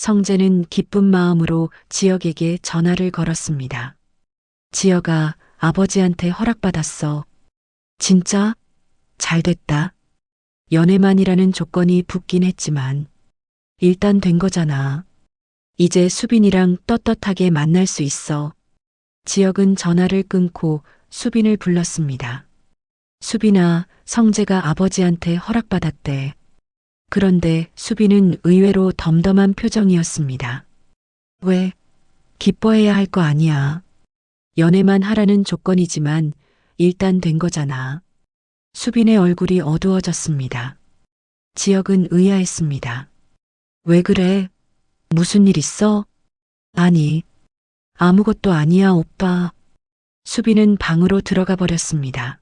성재는 기쁜 마음으로 지혁에게 전화를 걸었습니다. 지혁아, 아버지한테 허락받았어. 진짜? 잘 됐다. 연애만이라는 조건이 붙긴 했지만 일단 된 거잖아. 이제 수빈이랑 떳떳하게 만날 수 있어. 지혁은 전화를 끊고 수빈을 불렀습니다. 수빈아, 성재가 아버지한테 허락받았대. 그런데 수빈은 의외로 덤덤한 표정이었습니다. 왜? 기뻐해야 할 거 아니야. 연애만 하라는 조건이지만 일단 된 거잖아. 수빈의 얼굴이 어두워졌습니다. 지혁은 의아했습니다. 왜 그래? 무슨 일 있어? 아니, 아무것도 아니야, 오빠. 수빈은 방으로 들어가 버렸습니다.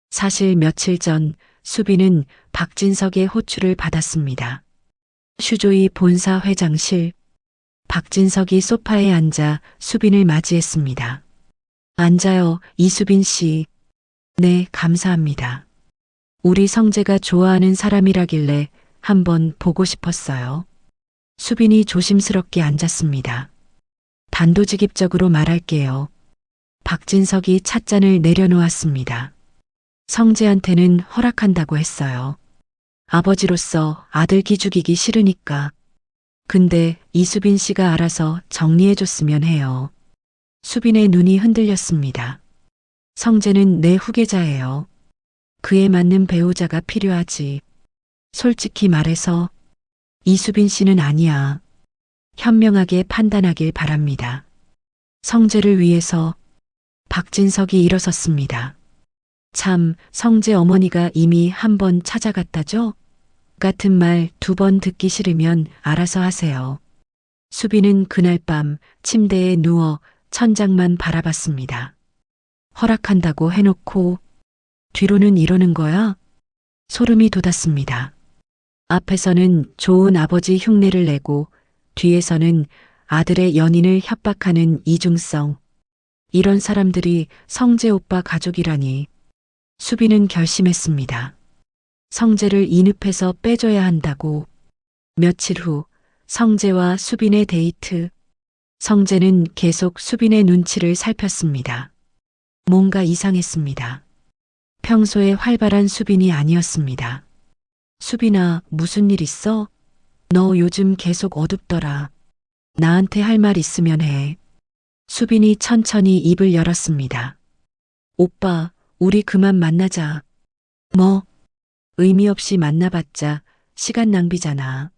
사실 며칠 전 수빈은 박진석의 호출을 받았습니다. 슈조이 본사 회장실. 박진석이 소파에 앉아 수빈을 맞이했습니다. 앉아요, 이수빈 씨. 네, 감사합니다. 우리 성재가 좋아하는 사람이라길래 한번 보고 싶었어요. 수빈이 조심스럽게 앉았습니다. 단도직입적으로 말할게요. 박진석이 찻잔을 내려놓았습니다. 성재한테는 허락한다고 했어요. 아버지로서 아들 기죽이기 싫으니까. 근데 이수빈 씨가 알아서 정리해줬으면 해요. 수빈의 눈이 흔들렸습니다. 성재는 내 후계자예요. 그에 맞는 배우자가 필요하지. 솔직히 말해서 이수빈 씨는 아니야. 현명하게 판단하길 바랍니다. 성재를 위해서. 박진석이 일어섰습니다. 참, 성재 어머니가 이미 한 번 찾아갔다죠? 같은 말 2번 듣기 싫으면 알아서 하세요. 수빈은 그날 밤 침대에 누워 천장만 바라봤습니다. 허락한다고 해놓고 뒤로는 이러는 거야? 소름이 돋았습니다. 앞에서는 좋은 아버지 흉내를 내고 뒤에서는 아들의 연인을 협박하는 이중성. 이런 사람들이 성재 오빠 가족이라니. 수빈은 결심했습니다. 성재를 이 늪에서 빼줘야 한다고. 며칠 후 성재와 수빈의 데이트. 성재는 계속 수빈의 눈치를 살폈습니다. 뭔가 이상했습니다. 평소에 활발한 수빈이 아니었습니다. 수빈아, 무슨 일 있어? 너 요즘 계속 어둡더라. 나한테 할 말 있으면 해. 수빈이 천천히 입을 열었습니다. 오빠, 우리 그만 만나자. 뭐? 의미 없이 만나봤자 시간 낭비잖아.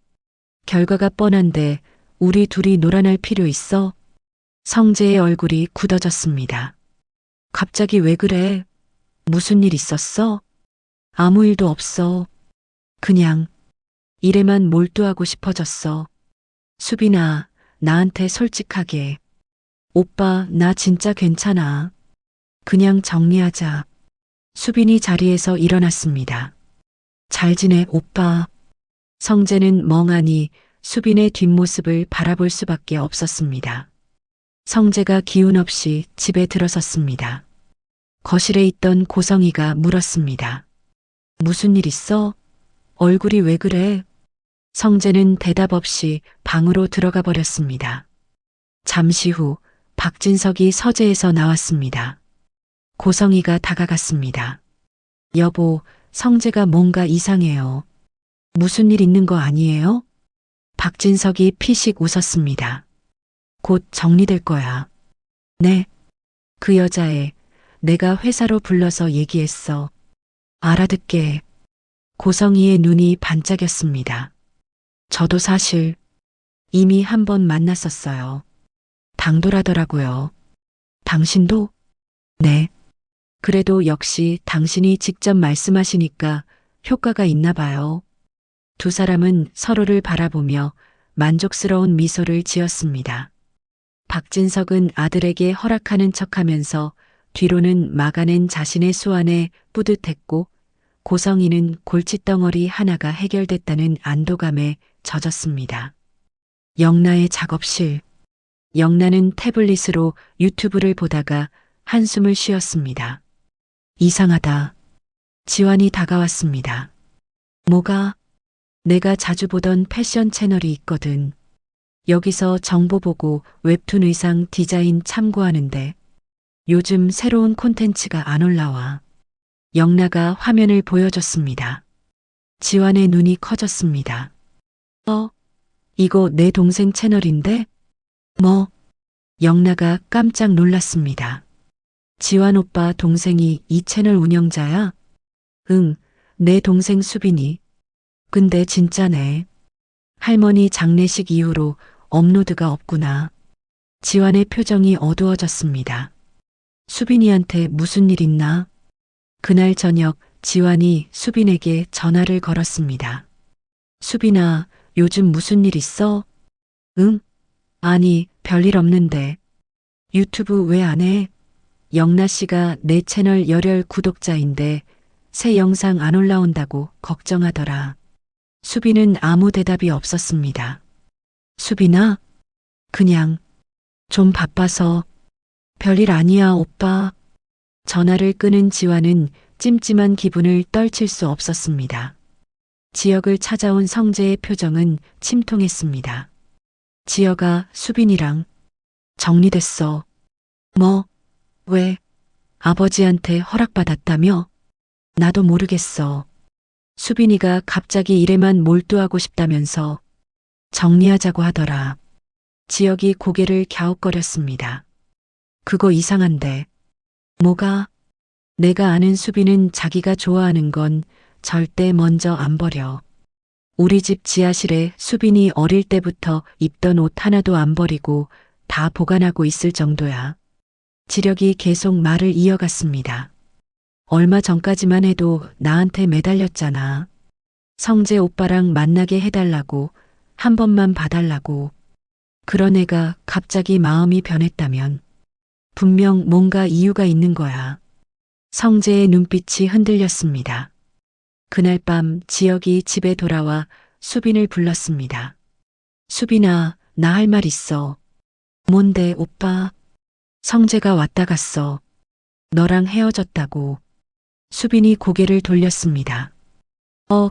결과가 뻔한데 우리 둘이 놀아날 필요 있어? 성재의 얼굴이 굳어졌습니다. 갑자기 왜 그래? 무슨 일 있었어? 아무 일도 없어. 그냥 일에만 몰두하고 싶어졌어. 수빈아, 나한테 솔직하게. 오빠, 나 진짜 괜찮아. 그냥 정리하자. 수빈이 자리에서 일어났습니다. 잘 지내, 오빠. 성재는 멍하니 수빈의 뒷모습을 바라볼 수밖에 없었습니다. 성재가 기운 없이 집에 들어섰습니다. 거실에 있던 고성이가 물었습니다. 무슨 일 있어? 얼굴이 왜 그래? 성재는 대답 없이 방으로 들어가 버렸습니다. 잠시 후 박진석이 서재에서 나왔습니다. 고성이가 다가갔습니다. 여보, 성재가 뭔가 이상해요. 무슨 일 있는 거 아니에요? 박진석이 피식 웃었습니다. 곧 정리될 거야. 네. 그 여자애, 내가 회사로 불러서 얘기했어. 알아듣게. 고성이의 눈이 반짝였습니다. 저도 사실 이미 한 번 만났었어요. 당돌하더라고요. 당신도? 네. 그래도 역시 당신이 직접 말씀하시니까 효과가 있나 봐요. 두 사람은 서로를 바라보며 만족스러운 미소를 지었습니다. 박진석은 아들에게 허락하는 척하면서 뒤로는 막아낸 자신의 수완에 뿌듯했고 고성이는 골칫덩어리 하나가 해결됐다는 안도감에 젖었습니다. 영나의 작업실. 영나는 태블릿으로 유튜브를 보다가 한숨을 쉬었습니다. 이상하다. 지환이 다가왔습니다. 뭐가? 내가 자주 보던 패션 채널이 있거든. 여기서 정보 보고 웹툰 의상 디자인 참고하는데 요즘 새로운 콘텐츠가 안 올라와. 영나가 화면을 보여줬습니다. 지환의 눈이 커졌습니다. 이거 내 동생 채널인데? 뭐? 영나가 깜짝 놀랐습니다. 지환 오빠 동생이 이 채널 운영자야? 응, 내 동생 수빈이. 근데 진짜네. 할머니 장례식 이후로 업로드가 없구나. 지환의 표정이 어두워졌습니다. 수빈이한테 무슨 일 있나? 그날 저녁 지환이 수빈에게 전화를 걸었습니다. 수빈아, 요즘 무슨 일 있어? 응? 아니, 별일 없는데. 유튜브 왜 안 해? 영나 씨가 내 채널 열혈 구독자인데 새 영상 안 올라온다고 걱정하더라. 수빈은 아무 대답이 없었습니다. 수빈아? 그냥 좀 바빠서. 별일 아니야, 오빠. 전화를 끊은 지환은 찜찜한 기분을 떨칠 수 없었습니다. 지혁을 찾아온 성재의 표정은 침통했습니다. 지혁아, 수빈이랑 정리됐어. 뭐? 왜? 아버지한테 허락받았다며? 나도 모르겠어. 수빈이가 갑자기 일에만 몰두하고 싶다면서 정리하자고 하더라. 지혁이 고개를 갸웃거렸습니다. 그거 이상한데. 뭐가? 내가 아는 수빈은 자기가 좋아하는 건 절대 먼저 안 버려. 우리 집 지하실에 수빈이 어릴 때부터 입던 옷 하나도 안 버리고 다 보관하고 있을 정도야. 지력이 계속 말을 이어갔습니다. 얼마 전까지만 해도 나한테 매달렸잖아. 성재 오빠랑 만나게 해달라고, 한 번만 봐달라고. 그런 애가 갑자기 마음이 변했다면 분명 뭔가 이유가 있는 거야. 성재의 눈빛이 흔들렸습니다. 그날 밤 지혁이 집에 돌아와 수빈을 불렀습니다. 수빈아, 나 할 말 있어. 뭔데, 오빠? 성재가 왔다 갔어. 너랑 헤어졌다고. 수빈이 고개를 돌렸습니다.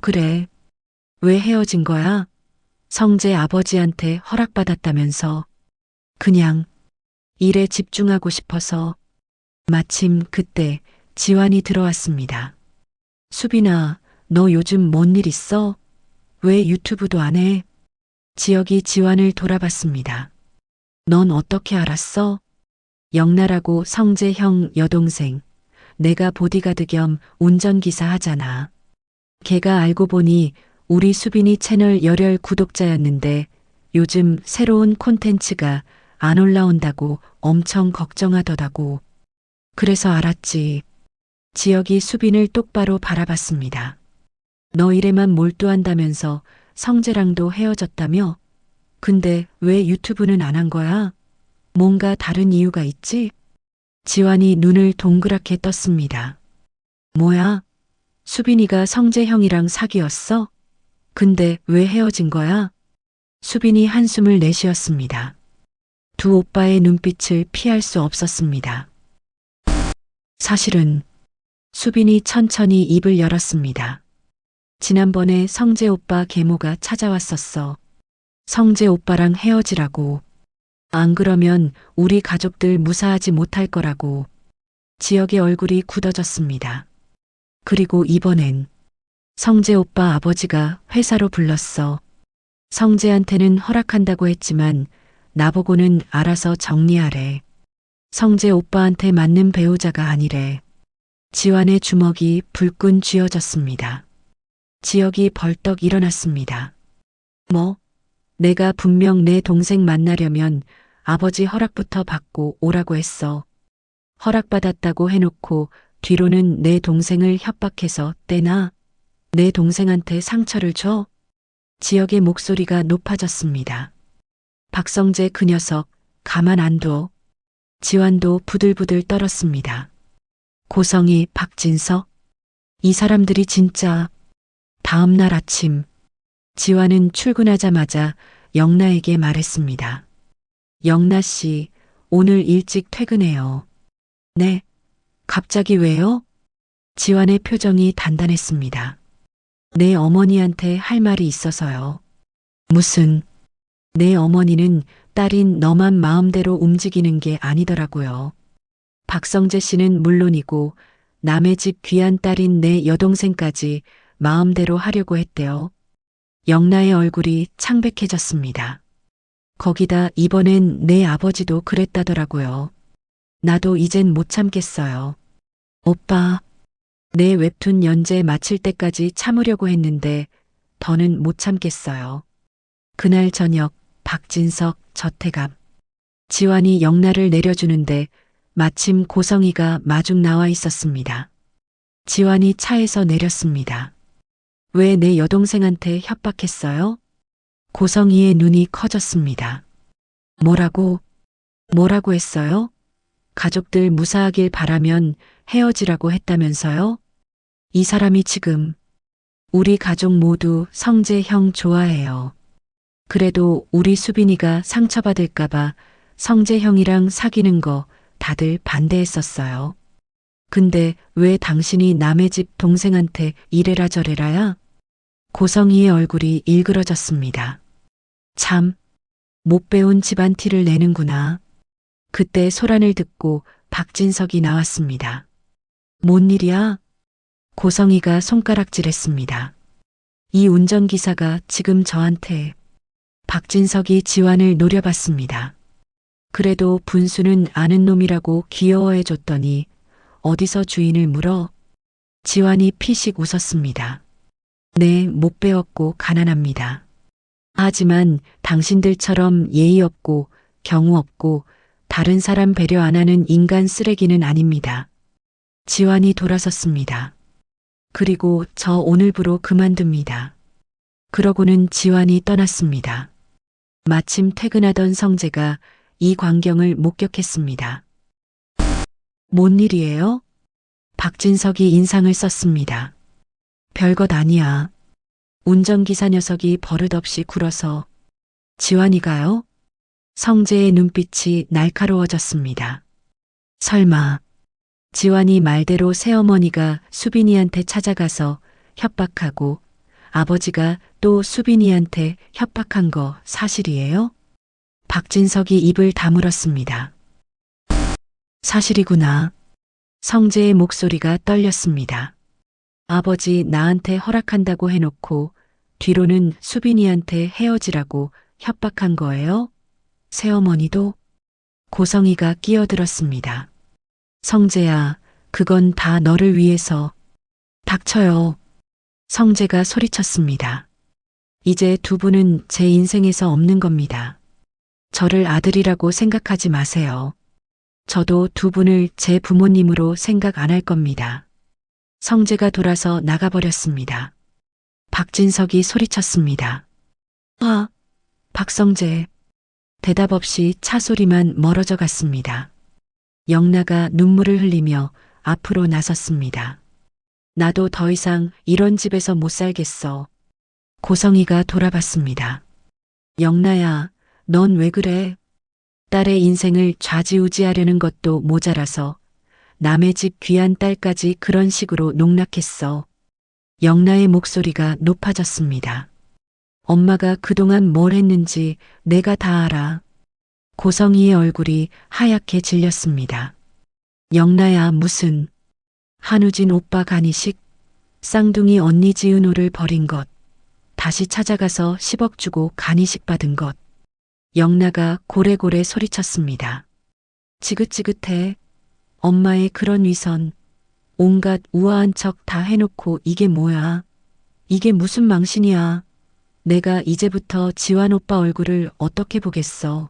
그래. 왜 헤어진 거야? 성재 아버지한테 허락받았다면서. 그냥 일에 집중하고 싶어서. 마침 그때 지환이 들어왔습니다. 수빈아, 너 요즘 뭔 일 있어? 왜 유튜브도 안 해? 지혁이 지환을 돌아봤습니다. 넌 어떻게 알았어? 영나라고 성재 형 여동생. 내가 보디가드 겸 운전기사 하잖아. 걔가 알고 보니 우리 수빈이 채널 열혈 구독자였는데 요즘 새로운 콘텐츠가 안 올라온다고 엄청 걱정하더라고. 그래서 알았지. 지혁이 수빈을 똑바로 바라봤습니다. 너 일에만 몰두한다면서 성재랑도 헤어졌다며? 근데 왜 유튜브는 안 한 거야? 뭔가 다른 이유가 있지? 지환이 눈을 동그랗게 떴습니다. 뭐야? 수빈이가 성재 형이랑 사귀었어? 근데 왜 헤어진 거야? 수빈이 한숨을 내쉬었습니다. 두 오빠의 눈빛을 피할 수 없었습니다. 사실은 수빈이 천천히 입을 열었습니다. 지난번에 성재 오빠 계모가 찾아왔었어. 성재 오빠랑 헤어지라고. 안 그러면 우리 가족들 무사하지 못할 거라고. 지혁의 얼굴이 굳어졌습니다. 그리고 이번엔 성재 오빠 아버지가 회사로 불렀어. 성재한테는 허락한다고 했지만 나보고는 알아서 정리하래. 성재 오빠한테 맞는 배우자가 아니래. 지환의 주먹이 불끈 쥐어졌습니다. 지혁이 벌떡 일어났습니다. 뭐? 내가 분명 내 동생 만나려면 아버지 허락부터 받고 오라고 했어. 허락받았다고 해놓고 뒤로는 내 동생을 협박해서 떼나? 내 동생한테 상처를 줘? 지혁의 목소리가 높아졌습니다. 박성재 그 녀석 가만 안 둬. 지환도 부들부들 떨었습니다. 고성희, 박진석? 이 사람들이 진짜. 다음 날 아침 지환은 출근하자마자 영나에게 말했습니다. 영나 씨, 오늘 일찍 퇴근해요. 네? 갑자기 왜요? 지환의 표정이 단단했습니다. 내 어머니한테 할 말이 있어서요. 무슨? 내 어머니는 딸인 너만 마음대로 움직이는 게 아니더라고요. 박성재 씨는 물론이고 남의 집 귀한 딸인 내 여동생까지 마음대로 하려고 했대요. 영나의 얼굴이 창백해졌습니다. 거기다 이번엔 내 아버지도 그랬다더라고요. 나도 이젠 못 참겠어요. 오빠, 내 웹툰 연재 마칠 때까지 참으려고 했는데 더는 못 참겠어요. 그날 저녁 박진석, 저태갑, 지환이 영나를 내려주는데 마침 고성이가 마중 나와 있었습니다. 지환이 차에서 내렸습니다. 왜 내 여동생한테 협박했어요? 고성이의 눈이 커졌습니다. 뭐라고 했어요? 가족들 무사하길 바라면 헤어지라고 했다면서요? 이 사람이 지금 우리 가족 모두 성재 형 좋아해요. 그래도 우리 수빈이가 상처받을까봐 성재 형이랑 사귀는 거 다들 반대했었어요. 근데 왜 당신이 남의 집 동생한테 이래라 저래라야? 고성이의 얼굴이 일그러졌습니다. 참, 못 배운 집안 티를 내는구나. 그때 소란을 듣고 박진석이 나왔습니다. 뭔 일이야? 고성이가 손가락질했습니다. 이 운전기사가 지금 저한테. 박진석이 지환을 노려봤습니다. 그래도 분수는 아는 놈이라고 귀여워해 줬더니 어디서 주인을 물어? 지환이 피식 웃었습니다. 네, 못 배웠고 가난합니다. 하지만 당신들처럼 예의 없고 경우 없고 다른 사람 배려 안 하는 인간 쓰레기는 아닙니다. 지환이 돌아섰습니다. 그리고 저 오늘부로 그만둡니다. 그러고는 지환이 떠났습니다. 마침 퇴근하던 성재가 이 광경을 목격했습니다. 뭔 일이에요? 박진석이 인상을 썼습니다. 별것 아니야. 운전기사 녀석이 버릇없이 굴어서. 지환이가요? 성재의 눈빛이 날카로워졌습니다. 설마 지환이 말대로 새어머니가 수빈이한테 찾아가서 협박하고 아버지가 또 수빈이한테 협박한 거 사실이에요? 박진석이 입을 다물었습니다. 사실이구나. 성재의 목소리가 떨렸습니다. 아버지 나한테 허락한다고 해놓고 뒤로는 수빈이한테 헤어지라고 협박한 거예요? 새어머니도? 고성이가 끼어들었습니다. 성재야, 그건 다 너를 위해서. 닥쳐요. 성재가 소리쳤습니다. 이제 두 분은 제 인생에서 없는 겁니다. 저를 아들이라고 생각하지 마세요. 저도 두 분을 제 부모님으로 생각 안 할 겁니다. 성재가 돌아서 나가버렸습니다. 박진석이 소리쳤습니다. 박성재. 대답 없이 차 소리만 멀어져 갔습니다. 영나가 눈물을 흘리며 앞으로 나섰습니다. 나도 더 이상 이런 집에서 못 살겠어. 고성이가 돌아봤습니다. 영나야, 넌 왜 그래? 딸의 인생을 좌지우지하려는 것도 모자라서 남의 집 귀한 딸까지 그런 식으로 농락했어. 영나의 목소리가 높아졌습니다. 엄마가 그동안 뭘 했는지 내가 다 알아. 고성이의 얼굴이 하얗게 질렸습니다. 영나야, 무슨 한우진 오빠 간이식, 쌍둥이 언니 지은호를 버린 것, 다시 찾아가서 10억 주고 간이식 받은 것. 영나가 고래고래 소리쳤습니다. 지긋지긋해. 엄마의 그런 위선, 온갖 우아한 척 다 해놓고 이게 뭐야? 이게 무슨 망신이야? 내가 이제부터 지환 오빠 얼굴을 어떻게 보겠어?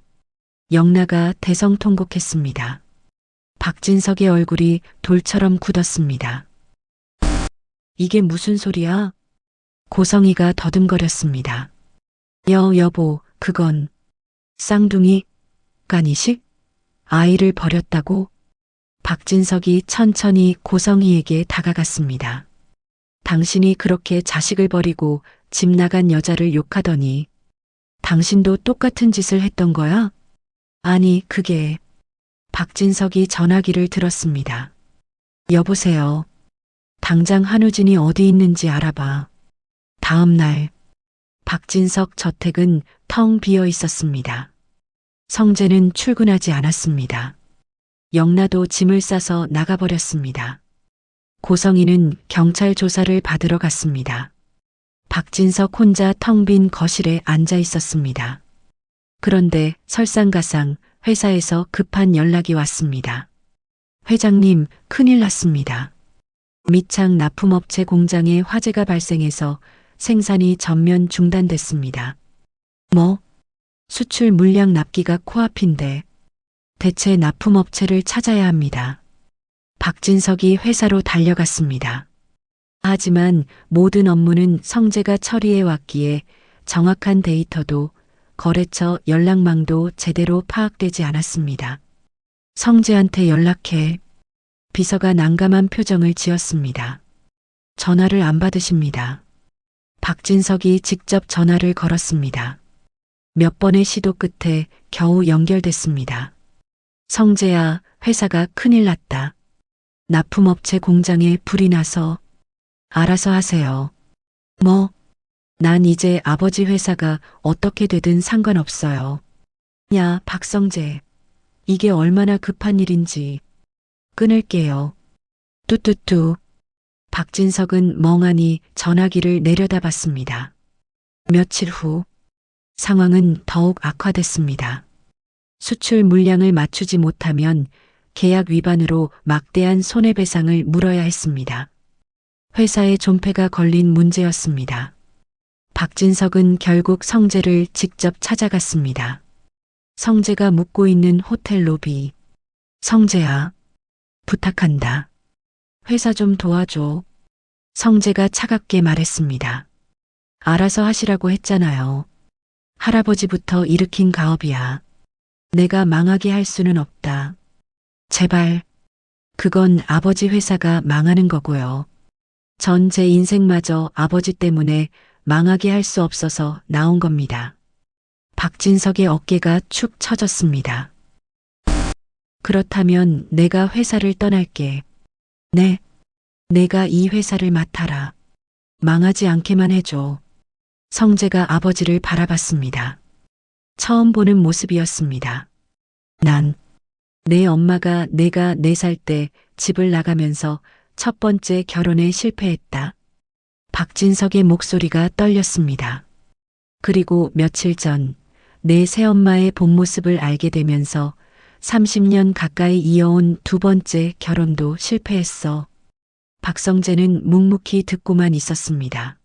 영나가 대성통곡했습니다. 박진석의 얼굴이 돌처럼 굳었습니다. 이게 무슨 소리야? 고성이가 더듬거렸습니다. 여보, 그건 쌍둥이 간이식? 아이를 버렸다고? 박진석이 천천히 고성이에게 다가갔습니다. 당신이 그렇게 자식을 버리고 집 나간 여자를 욕하더니 당신도 똑같은 짓을 했던 거야? 아니, 그게... 박진석이 전화기를 들었습니다. 여보세요. 당장 한우진이 어디 있는지 알아봐. 다음 날 박진석 저택은 텅 비어 있었습니다. 성재는 출근하지 않았습니다. 영나도 짐을 싸서 나가버렸습니다. 고성이는 경찰 조사를 받으러 갔습니다. 박진석 혼자 텅 빈 거실에 앉아 있었습니다. 그런데 설상가상 회사에서 급한 연락이 왔습니다. 회장님, 큰일 났습니다. 미창 납품업체 공장에 화재가 발생해서 생산이 전면 중단됐습니다. 뭐? 수출 물량 납기가 코앞인데 대체 납품업체를 찾아야 합니다. 박진석이 회사로 달려갔습니다. 하지만 모든 업무는 성재가 처리해 왔기에 정확한 데이터도 거래처 연락망도 제대로 파악되지 않았습니다. 성재한테 연락해. 비서가 난감한 표정을 지었습니다. 전화를 안 받으십니다. 박진석이 직접 전화를 걸었습니다. 몇 번의 시도 끝에 겨우 연결됐습니다. 성재야, 회사가 큰일 났다. 납품업체 공장에 불이 나서. 알아서 하세요. 뭐? 난 이제 아버지 회사가 어떻게 되든 상관없어요. 야, 박성재. 이게 얼마나 급한 일인지. 끊을게요. 뚜뚜뚜. 박진석은 멍하니 전화기를 내려다봤습니다. 며칠 후 상황은 더욱 악화됐습니다. 수출 물량을 맞추지 못하면 계약 위반으로 막대한 손해배상을 물어야 했습니다. 회사의 존폐가 걸린 문제였습니다. 박진석은 결국 성재를 직접 찾아갔습니다. 성재가 묵고 있는 호텔 로비. 성재야, 부탁한다. 회사 좀 도와줘. 성재가 차갑게 말했습니다. 알아서 하시라고 했잖아요. 할아버지부터 일으킨 가업이야. 내가 망하게 할 수는 없다. 제발. 그건 아버지 회사가 망하는 거고요. 전 제 인생마저 아버지 때문에 망하게 할 수 없어서 나온 겁니다. 박진석의 어깨가 축 처졌습니다. 그렇다면 내가 회사를 떠날게. 네. 내가 이 회사를 맡아라. 망하지 않게만 해줘. 성재가 아버지를 바라봤습니다. 처음 보는 모습이었습니다. 내 엄마가 내가 4살 때 집을 나가면서 첫 번째 결혼에 실패했다. 박진석의 목소리가 떨렸습니다. 그리고 며칠 전 내 새엄마의 본 모습을 알게 되면서 30년 가까이 이어온 2번째 결혼도 실패했어. 박성재는 묵묵히 듣고만 있었습니다.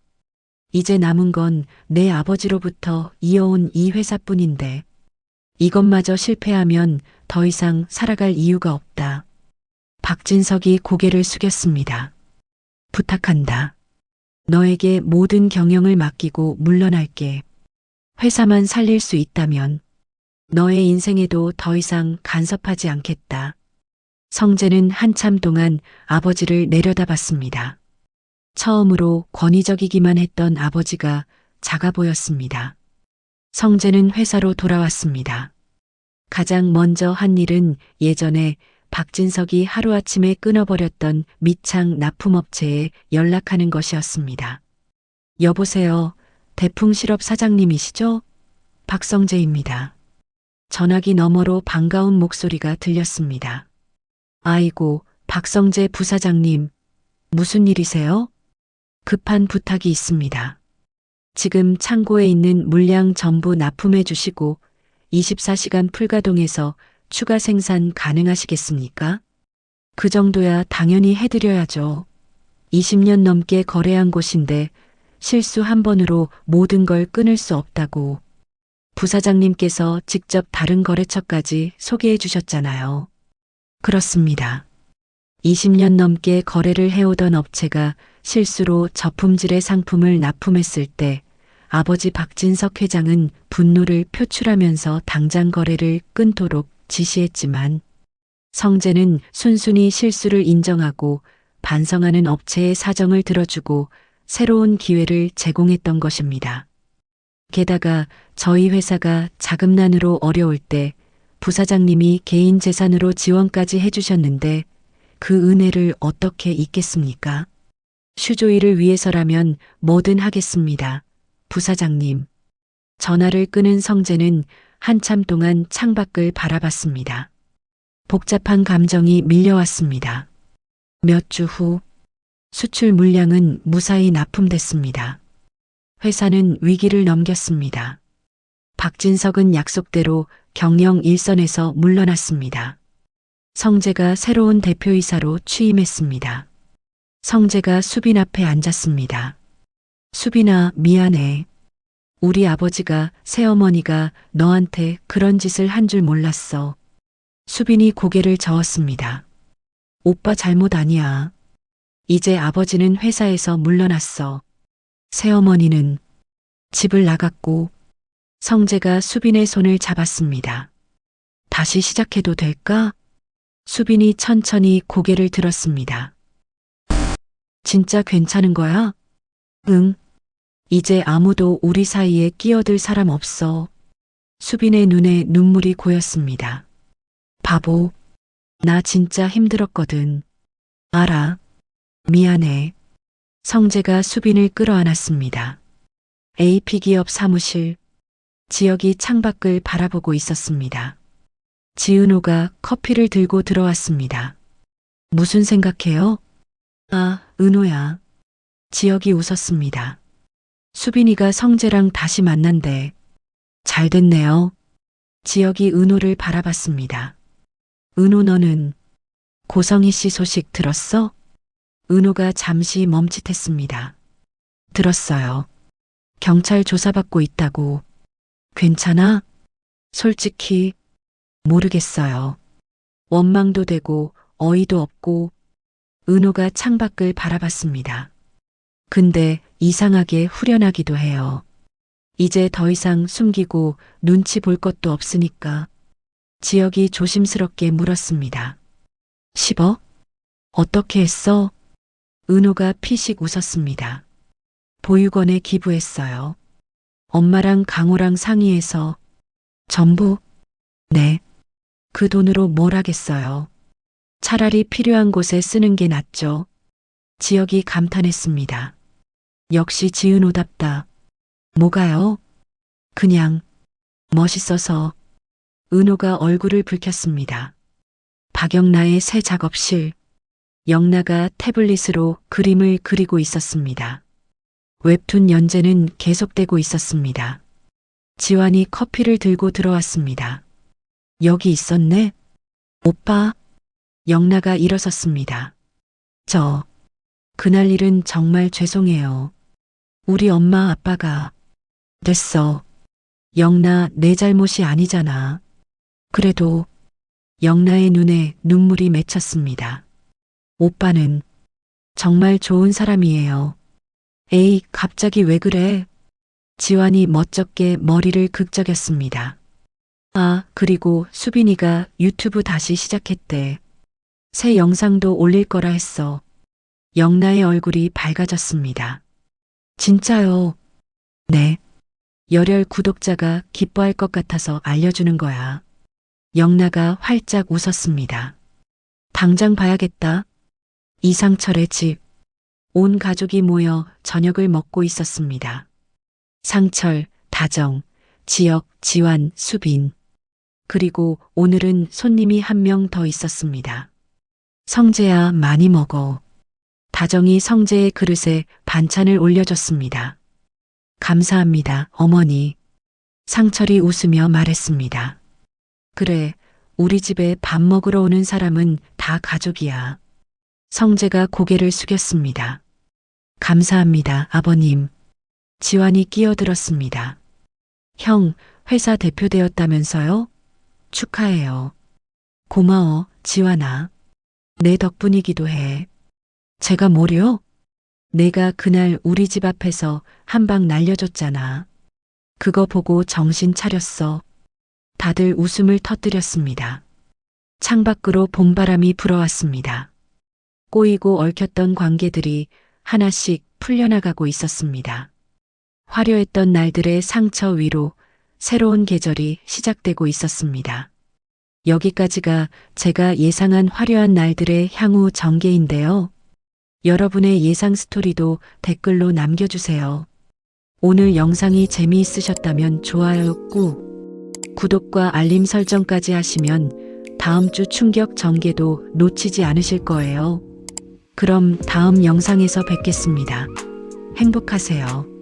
이제 남은 건 내 아버지로부터 이어온 이 회사뿐인데 이것마저 실패하면 더 이상 살아갈 이유가 없다. 박진석이 고개를 숙였습니다. 부탁한다. 너에게 모든 경영을 맡기고 물러날게. 회사만 살릴 수 있다면 너의 인생에도 더 이상 간섭하지 않겠다. 성재는 한참 동안 아버지를 내려다봤습니다. 처음으로 권위적이기만 했던 아버지가 작아 보였습니다. 성재는 회사로 돌아왔습니다. 가장 먼저 한 일은 예전에 박진석이 하루아침에 끊어버렸던 미창 납품업체에 연락하는 것이었습니다. 여보세요. 대풍실업 사장님이시죠? 박성재입니다. 전화기 너머로 반가운 목소리가 들렸습니다. 아이고, 박성재 부사장님. 무슨 일이세요? 급한 부탁이 있습니다. 지금 창고에 있는 물량 전부 납품해 주시고 24시간 풀가동해서 추가 생산 가능하시겠습니까? 그 정도야 당연히 해드려야죠. 20년 넘게 거래한 곳인데 실수 한 번으로 모든 걸 끊을 수 없다고. 부사장님께서 직접 다른 거래처까지 소개해 주셨잖아요. 그렇습니다. 20년 넘게 거래를 해오던 업체가 실수로 저품질의 상품을 납품했을 때 아버지 박진석 회장은 분노를 표출하면서 당장 거래를 끊도록 지시했지만 성재는 순순히 실수를 인정하고 반성하는 업체의 사정을 들어주고 새로운 기회를 제공했던 것입니다. 게다가 저희 회사가 자금난으로 어려울 때 부사장님이 개인 재산으로 지원까지 해주셨는데 그 은혜를 어떻게 잊겠습니까? 슈조이를 위해서라면 뭐든 하겠습니다. 부사장님. 전화를 끊은 성재는 한참 동안 창밖을 바라봤습니다. 복잡한 감정이 밀려왔습니다. 몇 주 후 수출 물량은 무사히 납품됐습니다. 회사는 위기를 넘겼습니다. 박진석은 약속대로 경영 일선에서 물러났습니다. 성재가 새로운 대표이사로 취임했습니다. 성재가 수빈 앞에 앉았습니다. 수빈아, 미안해. 우리 아버지가, 새어머니가 너한테 그런 짓을 한 줄 몰랐어. 수빈이 고개를 저었습니다. 오빠 잘못 아니야. 이제 아버지는 회사에서 물러났어. 새어머니는 집을 나갔고. 성재가 수빈의 손을 잡았습니다. 다시 시작해도 될까? 수빈이 천천히 고개를 들었습니다. 진짜 괜찮은 거야? 응. 이제 아무도 우리 사이에 끼어들 사람 없어. 수빈의 눈에 눈물이 고였습니다. 바보. 나 진짜 힘들었거든. 알아. 미안해. 성재가 수빈을 끌어안았습니다. AP 기업 사무실. 지혁이 창밖을 바라보고 있었습니다. 지은호가 커피를 들고 들어왔습니다. 무슨 생각해요? 아, 은호야. 지혁이 웃었습니다. 수빈이가 성재랑 다시 만난대. 잘 됐네요. 지혁이 은호를 바라봤습니다. 은호, 너는 고성희 씨 소식 들었어? 은호가 잠시 멈칫했습니다. 들었어요. 경찰 조사받고 있다고. 괜찮아? 솔직히 모르겠어요. 원망도 되고 어이도 없고. 은호가 창밖을 바라봤습니다. 근데 이상하게 후련하기도 해요. 이제 더 이상 숨기고 눈치 볼 것도 없으니까. 지혁이 조심스럽게 물었습니다. 10억? 어떻게 했어? 은호가 피식 웃었습니다. 보육원에 기부했어요. 엄마랑 강호랑 상의해서. 전부? 네. 그 돈으로 뭘 하겠어요. 차라리 필요한 곳에 쓰는 게 낫죠. 지혁이 감탄했습니다. 역시 지은호답다. 뭐가요? 그냥 멋있어서. 은호가 얼굴을 붉혔습니다. 박영나의 새 작업실. 영나가 태블릿으로 그림을 그리고 있었습니다. 웹툰 연재는 계속되고 있었습니다. 지환이 커피를 들고 들어왔습니다. 여기 있었네? 오빠? 영나가 일어섰습니다. 그날 일은 정말 죄송해요. 우리 엄마 아빠가. 됐어. 영나, 내 잘못이 아니잖아. 그래도. 영나의 눈에 눈물이 맺혔습니다. 오빠는 정말 좋은 사람이에요. 에이, 갑자기 왜 그래? 지환이 멋쩍게 머리를 극적였습니다. 아, 그리고 수빈이가 유튜브 다시 시작했대. 새 영상도 올릴 거라 했어. 영나의 얼굴이 밝아졌습니다. 진짜요? 네. 열혈 구독자가 기뻐할 것 같아서 알려주는 거야. 영나가 활짝 웃었습니다. 당장 봐야겠다. 이상철의 집. 온 가족이 모여 저녁을 먹고 있었습니다. 상철, 다정, 지혁, 지환, 수빈. 그리고 오늘은 손님이 한 명 더 있었습니다. 성재야, 많이 먹어. 다정이 성재의 그릇에 반찬을 올려줬습니다. 감사합니다, 어머니. 상철이 웃으며 말했습니다. 그래, 우리 집에 밥 먹으러 오는 사람은 다 가족이야. 성재가 고개를 숙였습니다. 감사합니다, 아버님. 지환이 끼어들었습니다. 형, 회사 대표 되었다면서요? 축하해요. 고마워, 지환아. 내 덕분이기도 해. 제가 뭐려? 내가 그날 우리 집 앞에서 한 방 날려줬잖아. 그거 보고 정신 차렸어. 다들 웃음을 터뜨렸습니다. 창밖으로 봄바람이 불어왔습니다. 꼬이고 얽혔던 관계들이 하나씩 풀려나가고 있었습니다. 화려했던 날들의 상처 위로 새로운 계절이 시작되고 있었습니다. 여기까지가 제가 예상한 화려한 날들의 향후 전개인데요. 여러분의 예상 스토리도 댓글로 남겨주세요. 오늘 영상이 재미있으셨다면 좋아요 꾹, 구독과 알림 설정까지 하시면 다음 주 충격 전개도 놓치지 않으실 거예요. 그럼 다음 영상에서 뵙겠습니다. 행복하세요.